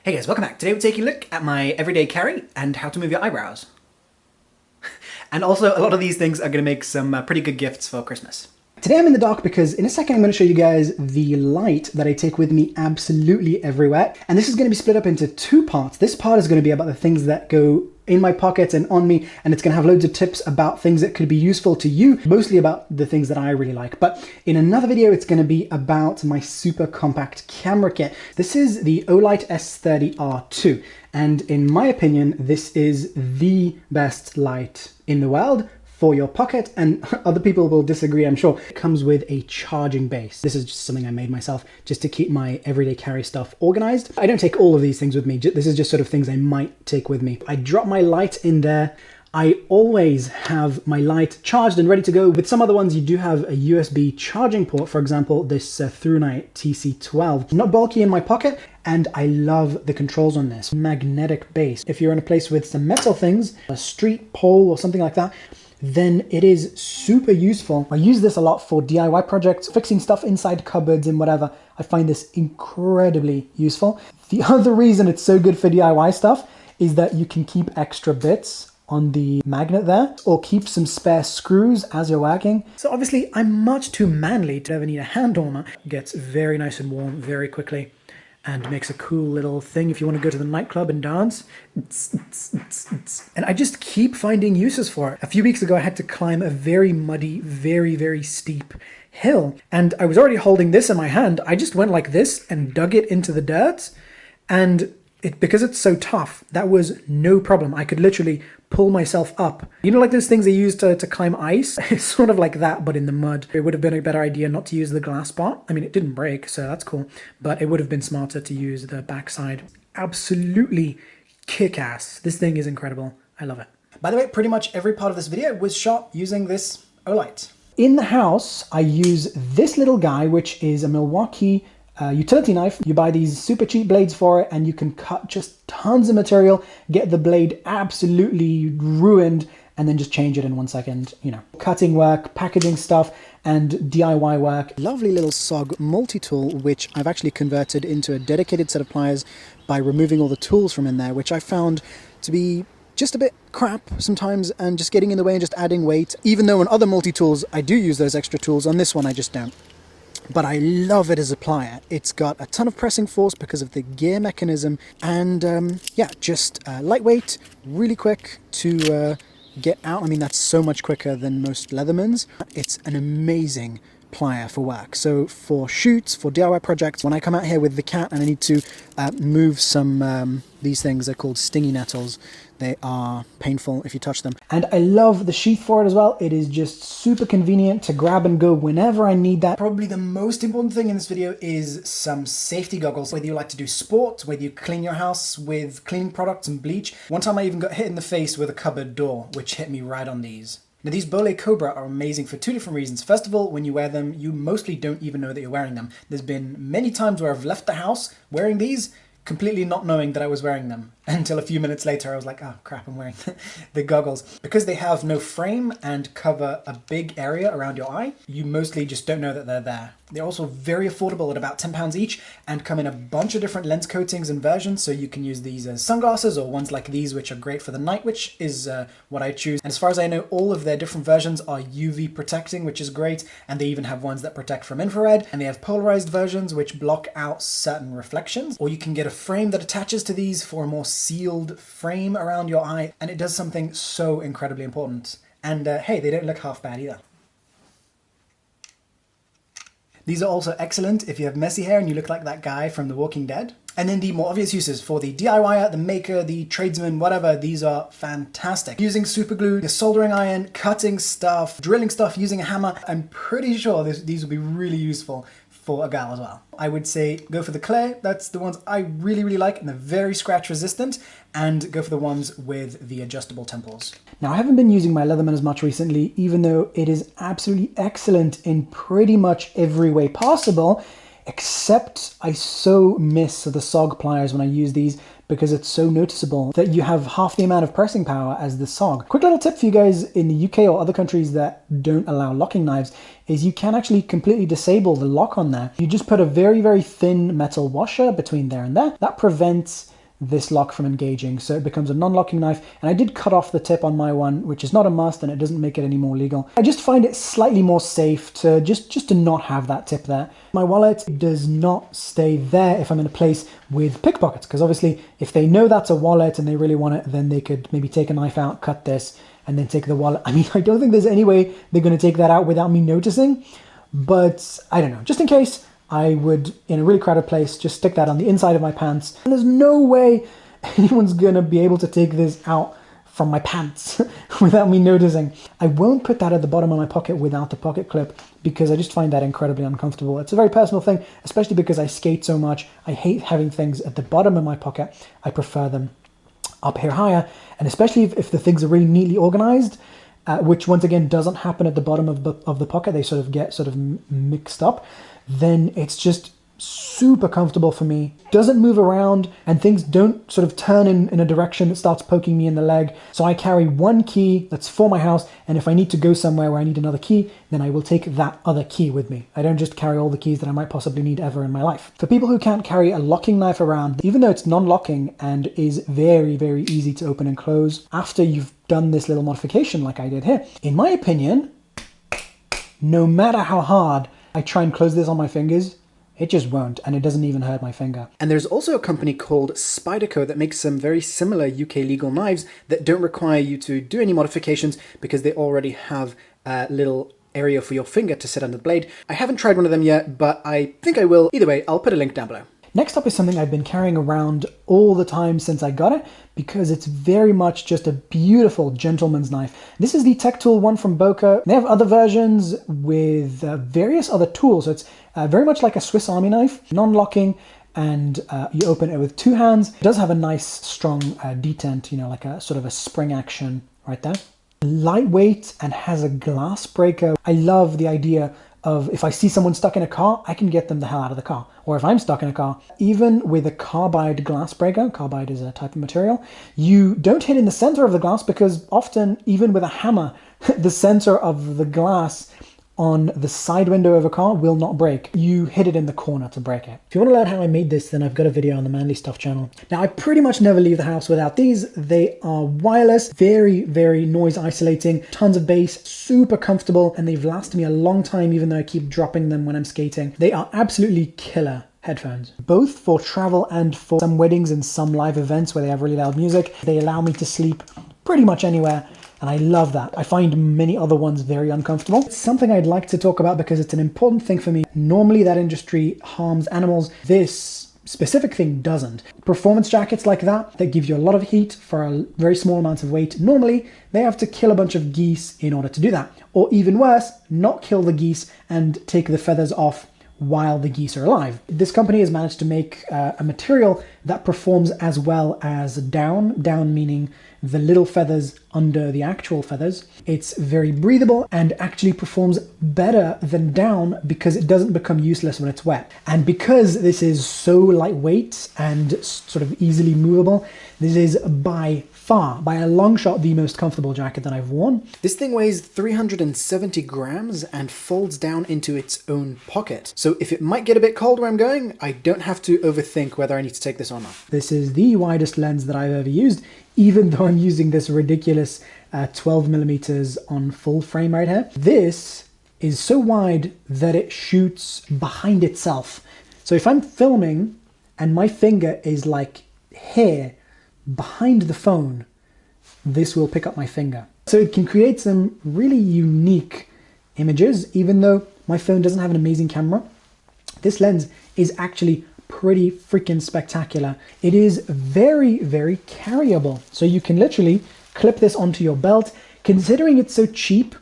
Hey guys, welcome back. Today we're taking a look at my everyday carry and how to move your eyebrows. And also, a lot of these things are going to make some pretty good gifts for Christmas. Today I'm in the dark because in a second I'm going to show you guys the light that I take with me absolutely everywhere. And this is going to be split up into two parts. This part is going to be about the things that go in my pockets and on me, and it's going to have loads of tips about things that could be useful to you, mostly about the things that I really like. But in another video, it's going to be about my super compact camera kit. This is the Olight S30R2, and in my opinion, this is the best light in the world for your pocket, and other people will disagree, I'm sure. It comes with a charging base. This is just something I made myself just to keep my everyday carry stuff organized. I don't take all of these things with me. This is just sort of things I might take with me. I drop my light in there. I always have my light charged and ready to go. With some other ones, you do have a USB charging port. For example, this ThruNite TC12. Not bulky in my pocket, and I love the controls on this. Magnetic base. If you're in a place with some metal things, a street pole or something like that, then it is super useful. I use this a lot for DIY projects, fixing stuff inside cupboards and whatever. I find this incredibly useful. The other reason it's so good for DIY stuff is that you can keep extra bits on the magnet there, or keep some spare screws as you're working. So obviously I'm much too manly to ever need a hand warmer. It gets very nice and warm very quickly, and makes a cool little thing if you want to go to the nightclub and dance. And I just keep finding uses for it. A few weeks ago, I had to climb a very muddy, very steep hill, and I was already holding this in my hand. I just went like this and dug it into the dirt, and because it's so tough, that was no problem. I could literally pull myself up. You know, like those things they use to climb ice? It's sort of like that, but in the mud. It would have been a better idea not to use the glass part. I mean, it didn't break, so that's cool. But it would have been smarter to use the backside. Absolutely kick-ass. This thing is incredible. I love it. By the way, pretty much every part of this video was shot using this Olight. In the house, I use this little guy, which is a Milwaukee utility knife. You buy these super cheap blades for it, and you can cut just tons of material, get the blade absolutely ruined, and then just change it in 1 second. You know, cutting work, packaging stuff, and DIY work. Lovely little SOG multi-tool, which I've actually converted into a dedicated set of pliers by removing all the tools from in there, which I found to be just a bit crap sometimes and just getting in the way and just adding weight. Even though on other multi-tools I do use those extra tools, on this one I just don't. But I love it as a plier. It's got a ton of pressing force because of the gear mechanism, and yeah, just lightweight, really quick to get out. I mean, that's so much quicker than most Leathermans. It's an amazing plier for work. So for shoots, for DIY projects, when I come out here with the cat and I need to move some, these things are called stingy nettles. They are painful if you touch them. And I love the sheath for it as well. It is just super convenient to grab and go whenever I need that. Probably the most important thing in this video is some safety goggles. Whether you like to do sports, whether you clean your house with cleaning products and bleach. One time I even got hit in the face with a cupboard door, which hit me right on these. Now, these Bollé Cobra are amazing for two different reasons. First of all, when you wear them, you mostly don't even know that you're wearing them. There's been many times where I've left the house wearing these, completely not knowing that I was wearing them, until a few minutes later I was like, oh crap, I'm wearing the goggles. Because they have no frame and cover a big area around your eye, you mostly just don't know that they're there. They're also very affordable at about £10 each, and come in a bunch of different lens coatings and versions, so you can use these as sunglasses or ones like these, which are great for the night, which is what I choose. And as far as I know, all of their different versions are UV protecting, which is great, and they even have ones that protect from infrared, and they have polarized versions which block out certain reflections. Or you can get a frame that attaches to these for a more sealed frame around your eye, and it does something so incredibly important. And hey, they don't look half bad either. These are also excellent if you have messy hair and you look like that guy from The Walking Dead. And then the more obvious uses for the DIYer, the maker, the tradesman, whatever, these are fantastic. Using super glue, the soldering iron, cutting stuff, drilling stuff using a hammer, I'm pretty sure these will be really useful for a gal as well. I would say go for the clay. That's the ones I really like, and they're very scratch resistant, and go for the ones with the adjustable temples. Now, I haven't been using my Leatherman as much recently, even though it is absolutely excellent in pretty much every way possible, except I so miss the SOG pliers when I use these, because it's so noticeable that you have half the amount of pressing power as the SOG. Quick little tip for you guys in the UK or other countries that don't allow locking knives is you can actually completely disable the lock on there. You just put a very thin metal washer between there and there. That prevents this lock from engaging, so it becomes a non-locking knife. And I did cut off the tip on my one, which is not a must, and it doesn't make it any more legal. I just find it slightly more safe to just to not have that tip there. My wallet does not stay there if I'm in a place with pickpockets, because obviously if they know that's a wallet and they really want it, then they could maybe take a knife out, cut this, and then take the wallet. I mean, I don't think there's any way they're going to take that out without me noticing, but I don't know. Just in case, I would, in a really crowded place, just stick that on the inside of my pants. And there's no way anyone's going to be able to take this out from my pants without me noticing. I won't put that at the bottom of my pocket without the pocket clip because I just find that incredibly uncomfortable. It's a very personal thing, especially because I skate so much. I hate having things at the bottom of my pocket. I prefer them up here higher, and especially if the things are really neatly organized, which once again doesn't happen at the bottom of the pocket. They sort of get mixed up. Then it's just super comfortable for me. Doesn't move around, and things don't sort of turn in a direction that starts poking me in the leg. So I carry one key that's for my house, and if I need to go somewhere where I need another key, then I will take that other key with me. I don't just carry all the keys that I might possibly need ever in my life. For people who can't carry a locking knife around, even though it's non-locking and is very, very easy to open and close, after you've done this little modification like I did here, in my opinion, no matter how hard I try and close this on my fingers, it just won't, and it doesn't even hurt my finger. And there's also a company called Spyderco that makes some very similar UK legal knives that don't require you to do any modifications because they already have a little area for your finger to sit under the blade. I haven't tried one of them yet, but I think I will. Either way, I'll put a link down below. Next up is something I've been carrying around all the time since I got it because it's very much just a beautiful gentleman's knife. This is the TechTool one from Boca. They have other versions with various other tools. So it's very much like a Swiss Army knife, non-locking, and you open it with two hands. It does have a nice strong detent, you know, like a sort of a spring action right there. Lightweight and has a glass breaker. I love the idea of if I see someone stuck in a car, I can get them the hell out of the car. Or if I'm stuck in a car, even with a carbide glass breaker, carbide is a type of material, you don't hit in the center of the glass because often, even with a hammer, the center of the glass on the side window of a car will not break. You hit it in the corner to break it. If you want to learn how I made this, then I've got a video on the Manly Stuff channel. Now, I pretty much never leave the house without these. They are wireless, very, very noise isolating, tons of bass, super comfortable, and they've lasted me a long time even though I keep dropping them when I'm skating. They are absolutely killer headphones, both for travel and for some weddings and some live events where they have really loud music. They allow me to sleep pretty much anywhere. And I love that. I find many other ones very uncomfortable. It's something I'd like to talk about because it's an important thing for me. Normally that industry harms animals. This specific thing doesn't. Performance jackets like that give you a lot of heat for a very small amount of weight. Normally they have to kill a bunch of geese in order to do that. Or even worse, not kill the geese and take the feathers off while the geese are alive. This company has managed to make a material that performs as well as down meaning the little feathers under the actual feathers. It's very breathable and actually performs better than down because it doesn't become useless when it's wet. And because this is so lightweight and sort of easily movable, this is by far, by a long shot, the most comfortable jacket that I've worn. This thing weighs 370 grams and folds down into its own pocket. So if it might get a bit cold where I'm going, I don't have to overthink whether I need to take this or not. This is the widest lens that I've ever used, even though I'm using this ridiculous 12 millimeters on full frame right here. This is so wide that it shoots behind itself. So if I'm filming and my finger is like here, behind the phone, this will pick up my finger. So it can create some really unique images, even though my phone doesn't have an amazing camera. This lens is actually pretty freaking spectacular. It is very, very carryable. So you can literally clip this onto your belt. Considering it's so cheap,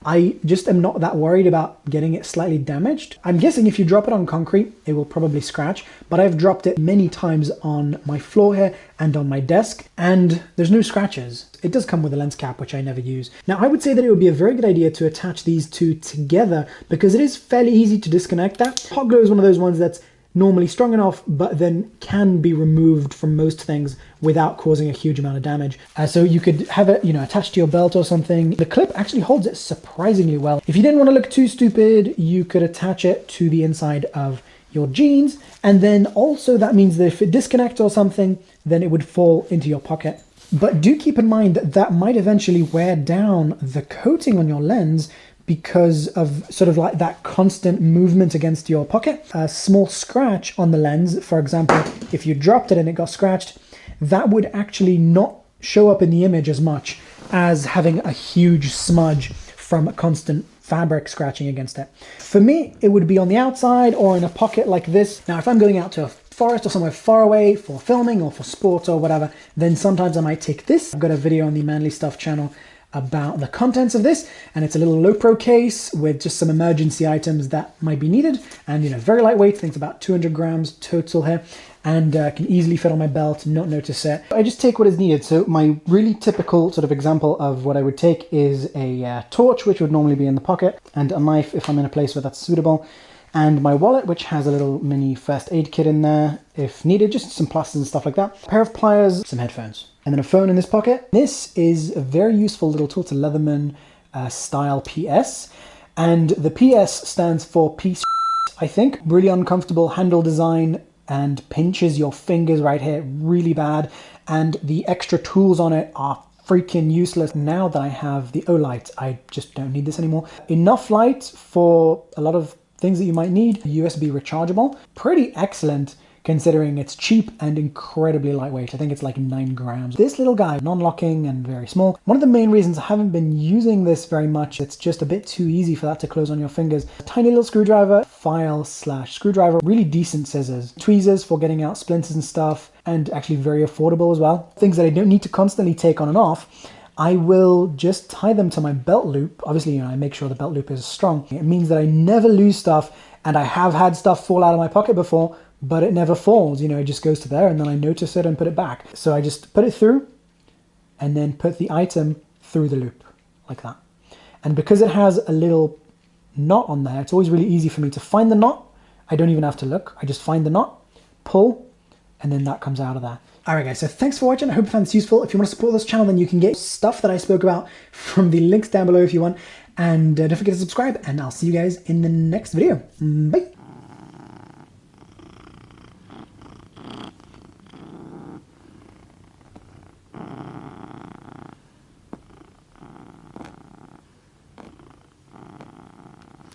I just am not that worried about getting it slightly damaged. I'm guessing if you drop it on concrete, it will probably scratch, but I've dropped it many times on my floor here and on my desk, and there's no scratches. It does come with a lens cap, which I never use. Now, I would say that it would be a very good idea to attach these two together because it is fairly easy to disconnect that. Hot glue is one of those ones that's normally strong enough, but then can be removed from most things without causing a huge amount of damage. So you could have it, attached to your belt or something. The clip actually holds it surprisingly well. If you didn't want to look too stupid, you could attach it to the inside of your jeans, and then also that means that if it disconnects or something, then it would fall into your pocket. But do keep in mind that that might eventually wear down the coating on your lens because of sort of like that constant movement against your pocket. A small scratch on the lens, for example, if you dropped it and it got scratched, that would actually not show up in the image as much as having a huge smudge from a constant fabric scratching against it. For me, it would be on the outside or in a pocket like this. Now, if I'm going out to a forest or somewhere far away for filming or for sport or whatever, then sometimes I might take this. I've got a video on the Manly Stuff channel about the contents of this, and it's a little Lowepro case with just some emergency items that might be needed, and very lightweight. I think it's about 200 grams total here, and can easily fit on my belt, not notice it. I just take what is needed. So my really typical sort of example of what I would take is a torch, which would normally be in the pocket, and a knife if I'm in a place where that's suitable, and my wallet, which has a little mini first aid kit in there if needed, just some plasters and stuff like that, a pair of pliers, some headphones, and then a phone in this pocket. This is a very useful little tool. It's a Leatherman style PS, and the PS stands for piece, I think. Really uncomfortable handle design and pinches your fingers right here really bad, and the extra tools on it are freaking useless. Now that I have the Olight, I just don't need this anymore. Enough light for a lot of things that you might need. USB rechargeable, pretty excellent considering it's cheap and incredibly lightweight. I think it's like 9 grams. This little guy, non-locking and very small. One of the main reasons I haven't been using this very much, it's just a bit too easy for that to close on your fingers. A tiny little screwdriver, file/screwdriver, really decent scissors, tweezers for getting out splinters and stuff, and actually very affordable as well. Things that I don't need to constantly take on and off. I will just tie them to my belt loop. Obviously, I make sure the belt loop is strong. It means that I never lose stuff, and I have had stuff fall out of my pocket before, but it never falls. It just goes to there, and then I notice it and put it back. So I just put it through, and then put the item through the loop, like that. And because it has a little knot on there, it's always really easy for me to find the knot. I don't even have to look. I just find the knot, pull, and then that comes out of there. Alright guys, so thanks for watching. I hope you found this useful. If you want to support this channel, then you can get stuff that I spoke about from the links down below if you want. And don't forget to subscribe, and I'll see you guys in the next video. Bye!